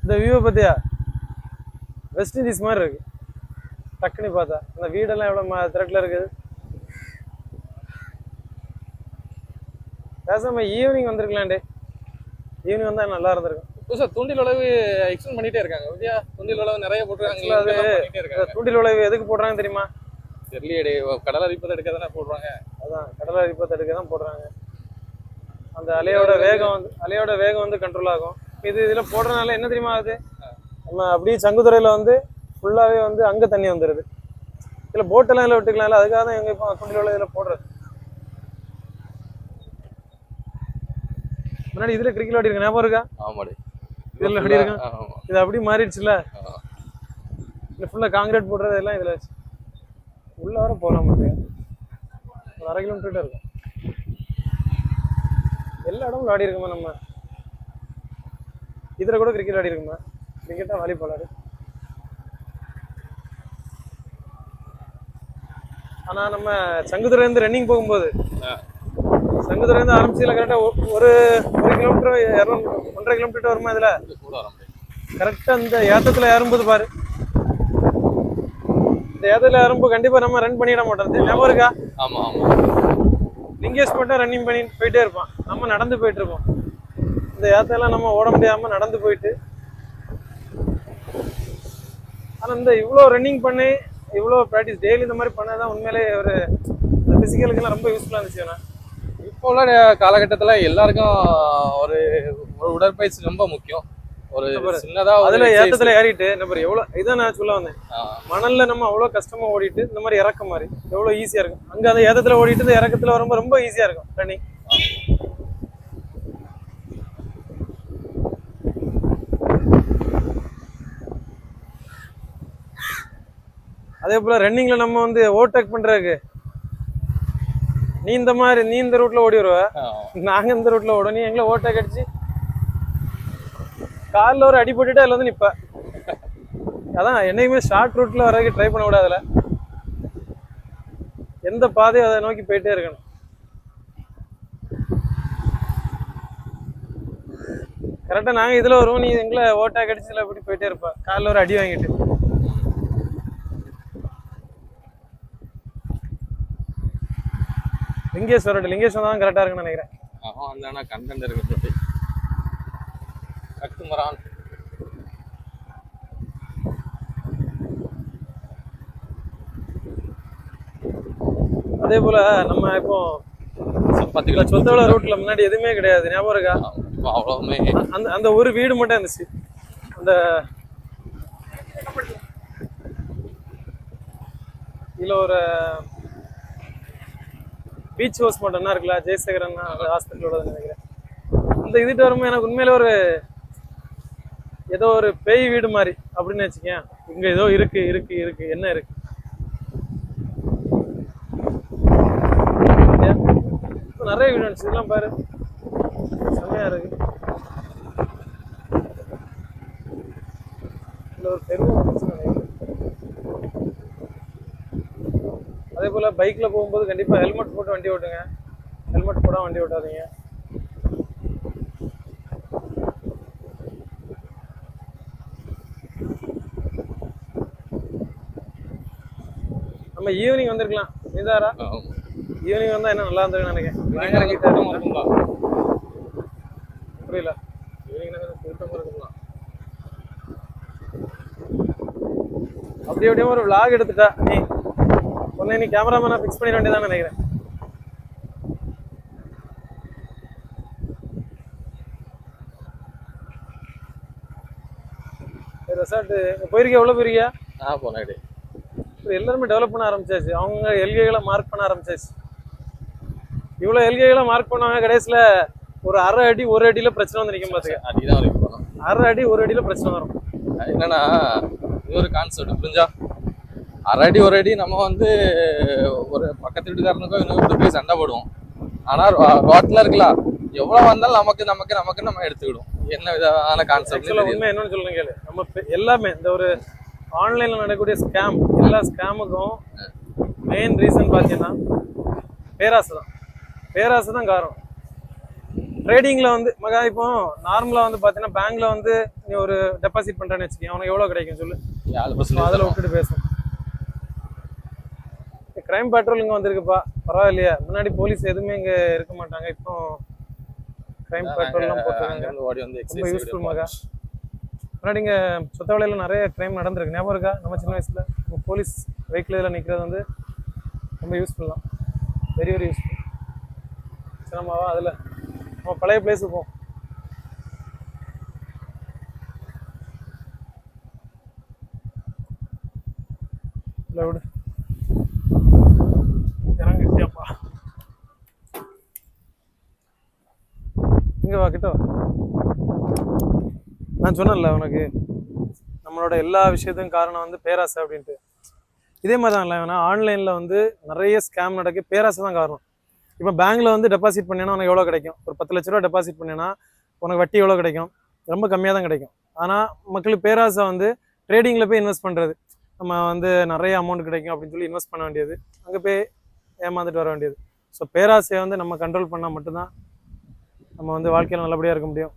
இந்த வியூவை பத்தியா வெஸ்ட் இண்டீஸ் மாதிரி இருக்கு. டக்குன்னு பார்த்தா அந்த வீடெல்லாம் எவ்வளவு திரட்டில் இருக்குது. பேசாம ஈவினிங் வந்திருக்கலாண்டே. ஈவினிங் வந்தா நல்லா இருந்திருக்கும். புதுசா தூண்டில் உழவு எக்ஸ்டெண்ட் பண்ணிட்டே இருக்காங்க. விஜயா தூண்டில் உழவு நிறைய போட்டுருக்காங்க. அது தூண்டில் உழவு எதுக்கு போடுறாங்க தெரியுமா? தெரியலையே. கடல் அரிப்பத்தை எடுக்க தானே போடுறாங்க. அதான் கடல் அரிப்பத்தை எடுக்க தான் போடுறாங்க. அந்த அலையோட வேகம் வந்து கண்ட்ரோல் ஆகும். இதுல போடுறதுனால என்ன தெரியுமா ஆகுது? நம்ம அப்படியே சங்குதுறையில வந்து ஃபுல்லாவே வந்து அங்க தண்ணி வந்துடுது. இதுல போட்டெல்லாம் இதுல விட்டுக்கலாம்ல, அதுக்காக தான் எங்க இப்போ தூண்டில் உழவு இதுல போடுறது. முன்னாடி இதுல கிரிக்கெட் விளையாடி இருக்கு, ஞாபகம் இருக்கா? ஆமாடி, இதுல விளையாடி இருக்கேன். இது அப்படி மாறிடுச்சுல. இது ஃபுல்லா காங்கிரீட் போடுறது எல்லாம் இதுல வச்சு உள்ள வர போகலாம். ஒரு 1/2 கிலோமீட்டர் இருக்கும். எல்லா இடமும் விளையாடி இருக்குமா? நம்ம இதுல கூட கிரிக்கெட் விளையாடி இருக்குமா? கிரிக்கெட்டா வாலிபால். ஆனா நம்ம சங்குதுறை இருந்து ரன்னிங் போகும்போது சங்குதுறை இருந்து ஆரம்பிச்சதுல கரெக்டா ஒரு கிலோமீட்டர் 1.5 கிலோமீட்டர் வருமா? இதுல கரெக்டா இந்த ஏத்தத்துல ஏறும்போது பாரு, இந்த ஏத்தத்துல ஏறும்போது கண்டிப்பா நம்ம ரன் பண்ணிட மாட்டோம். ஞாபகம் இருக்கா? ஆமா ஆமா. லிங்கேஷ் மட்டும் ரன்னிங் பண்ணி போயிட்டே இருப்பான், நம்ம நடந்து போயிட்டு இருப்போம். இந்த ஏத்தெல்லாம் நம்ம ஓட முடியாம நடந்து போயிட்டு. ஆனா இந்த இவ்வளவு ரன்னிங் பண்ணி இவ்வளவு ப்ராக்டிஸ் டெய்லி இந்த மாதிரி பண்ணாதான் உண்மையிலே ஒரு பிசிக்கலுக்குலாம் ரொம்ப யூஸ்ஃபுல்லா இருந்துச்சு. இப்போ உள்ள காலகட்டத்துல எல்லாருக்கும் ஒரு உடற்பயிற்சி ரொம்ப முக்கியம். ஒரு சின்னதா அதுல ஏத்தத்துல ஏறிட்டு நம்ம எவ்வளவு இதான் நான் சொல்ல வந்தேன். மணல்ல நம்ம அவ்வளவு கஷ்டமா ஓடிட்டு இந்த மாதிரி இறக்க மாதிரி எவ்வளவு ஈஸியா இருக்கும். அங்க அந்த ஏத்தத்துல ஓடிட்டு இந்த இறக்கத்துல வரும்போது ரொம்ப ஈஸியா இருக்கும் ரன்னிங். அதே போல ரன்னிங்ல நம்ம வந்து ஓவர்டேக் பண்றதுக்கு நீ இந்த ரூட்ல ஓடி வருவ, நாங்க இந்த ரூட்ல ஓடுவோம். நீ எங்களை ஓவர்டேக் அடிச்சு காலில் ஒரு அடி போட்டுட்டு அதுல வந்து நிப்ப. அதான் என்னைக்குமே ஷார்ட் ரூட்ல வர்றதுக்கு ட்ரை பண்ண கூடாதுல. எந்த பாதையும் அதை நோக்கி போயிட்டே இருக்கணும். கரெக்டா நாங்க இதுல வருவோம், நீ எங்களை ஓவர்டேக் அடிச்சு இதுல எப்படி போயிட்டே இருப்ப, காலில் ஒரு அடி வாங்கிட்டு. லிங்கேஸ்வரம் தான் கரெக்டா இருக்குன்னு நினைக்கிறேன். அந்த கண்டென்ட் இருக்கு. கட்டுமரான் அதே போல நம்ம இப்போ சொத்தவள ரூட்ல முன்னாடி எதுவுமே கிடையாது, ஞாபகம் இருக்கா? அவ்வளவுமே அந்த ஒரு வீடு மட்டும் இருந்துச்சு. அந்த இதுல ஒரு பீச் ஹவுஸ் மட்டும் என்ன இருக்குல்ல, ஜெயசேகரன் ஹாஸ்பிட்டலோட நினைக்கிறேன். இந்த இதுட்டு வரும்போது எனக்கு உண்மையில ஒரு ஏதோ ஒரு பேய் வீடு மாதிரி அப்படின்னு வச்சுக்கேன். இங்க ஏதோ இருக்கு என்ன இருக்கு? நிறைய வீடு இருந்துச்சு. இதெல்லாம் பாரு, செம்மையா இருக்கு. இதுல ஒரு தெருவும் வந்துச்சு நினைக்கிறேன். அதே போல பைக்ல போகும்போது கண்டிப்பா ஹெல்மெட் போட்டு வண்டி ஓட்டுங்க. ஹெல்மெட் போட வண்டி ஓட்டாதீங்க. நம்ம ஈவினிங் வந்திருக்கலாம். நீதாரா ஈவினிங் வந்தா என்ன நல்லா இருந்திருக்குன்னு நினைக்கிறேன். புரியல. ஈவினிங் கூட்டம் இருக்குங்களா? அப்படியே ஒரு விளாக் எடுத்துட்டா நீ உன்னை நீ கேமராமேனா ஃபிக்ஸ் பண்ணிட வேண்டியதான் நினைக்கிறேன். ரெசார்ட் போயிருக்கேன். எவ்வளவு போயிருக்கியா? நான் போனேன். எல்லாருமே டெவலப் பண்ண ஆரம்பிச்சாச்சு. அவங்க எல்கைகளை மார்க் பண்ண ஆரம்பிச்சாச்சு. இவ்வளவு எல்கைகளை மார்க் பண்ணாங்க, கடைசியில ஒரு அரை அடி ஒரு அடியில பிரச்சனை வந்து நிற்கும். பாத்துக்க, அடிதான் வரைக்கும் அரை அடி ஒரு அடியில பிரச்சனை வரும். என்னன்னா இது ஒரு கான்செப்ட் புரிஞ்சா? அரை அடி ஒரு அடி நம்ம வந்து ஒரு பக்கத்து வீட்டுக்காரனுக்கோ இன்னொரு போய் சண்டை போடுவோம். ஆனா ரோட்ல இருக்கலாம் எவ்வளவு வந்தாலும் நமக்கு நமக்கு நமக்கு நம்ம எடுத்துக்கிடும். என்ன விதமான கான்செப்ட்? உண்மை என்னன்னு சொல்லுங்க கேளு. நம்ம எல்லாமே இந்த ஒரு ஆன்லைன்ல நடக்கக்கூடிய ஸ்கேம், எல்லா ஸ்கேமுக்கும் மெயின் ரீசன் பாத்தீங்கன்னா பேராசை தான் காரணம். ட்ரேடிங்ல வந்து மகா இப்போ நார்மலா வந்து பாத்தீங்கன்னா பேங்க்ல வந்து நீ ஒரு டெபாசிட் பண்றேன்னு வச்சுக்கேன், அவனுக்கு எவ்வளவு கிடைக்கும் சொல்லு? 7% அதுல விட்டுட்டு பேசும். கிரைம் பெட்ரோல் இங்க வந்திருக்குப்பா, பரவாயில்லையா? முன்னாடி போலீஸ் எதுவுமே இங்க இருக்க மாட்டாங்க, இப்போ கிரைம் பெட்ரோல் எல்லாம் போட்டுருக்காங்க. அங்கிருந்து ஓடி வந்து ரொம்ப எக்ஸசைஸ் யூஸ்ஃபுல் மகா. முன்னாடி இங்க சுத்தவளையில நிறைய கிரைம் நடந்திருக்கு, ஞாபகம் இருக்கா? நம்ம சின்ன வயசுல போலீஸ் வெஹிக்கிள் இதில் நிற்கிறது வந்து ரொம்ப யூஸ்ஃபுல் தான், வெரி வெரி யூஸ்ஃபுல். சரி நம்மவா அதில் நம்ம பழைய பிளேஸுக்கு போவோம். இல்லை விடு, இறங்கிட்டியாப்பா. இங்கே வா, கிட்ட வா. நான் சொன்னேன்ல உனக்கு, நம்மளோட எல்லா விஷயத்துக்கும் காரணம் வந்து பேராசை அப்படின்ட்டு. இதே மாதிரி தான் இல்லை, ஏன்னா ஆன்லைனில் வந்து நிறைய ஸ்கேம் நடக்க பேராசை தான் காரணம். இப்போ பேங்க்ல வந்து டெபாசிட் பண்ணேன்னா உனக்கு எவ்வளோ கிடைக்கும்? ஒரு 10 லட்ச ரூபா டெபாசிட் பண்ணேன்னா உனக்கு வட்டி எவ்வளோ கிடைக்கும்? ரொம்ப கம்மியாக தான் கிடைக்கும். ஆனால் மக்களுக்கு பேராசை வந்து ட்ரேடிங்கில் போய் இன்வெஸ்ட் பண்ணுறது. நம்ம வந்து நிறைய அமௌண்ட் கிடைக்கும் அப்படின்னு சொல்லி இன்வெஸ்ட் பண்ண வேண்டியது, அங்கே போய் ஏமாந்துட்டு வர வேண்டியது. ஸோ பேராசையை வந்து நம்ம கண்ட்ரோல் பண்ணால் மட்டும்தான் நம்ம வந்து வாழ்க்கையில் நல்லபடியாக இருக்க முடியும்.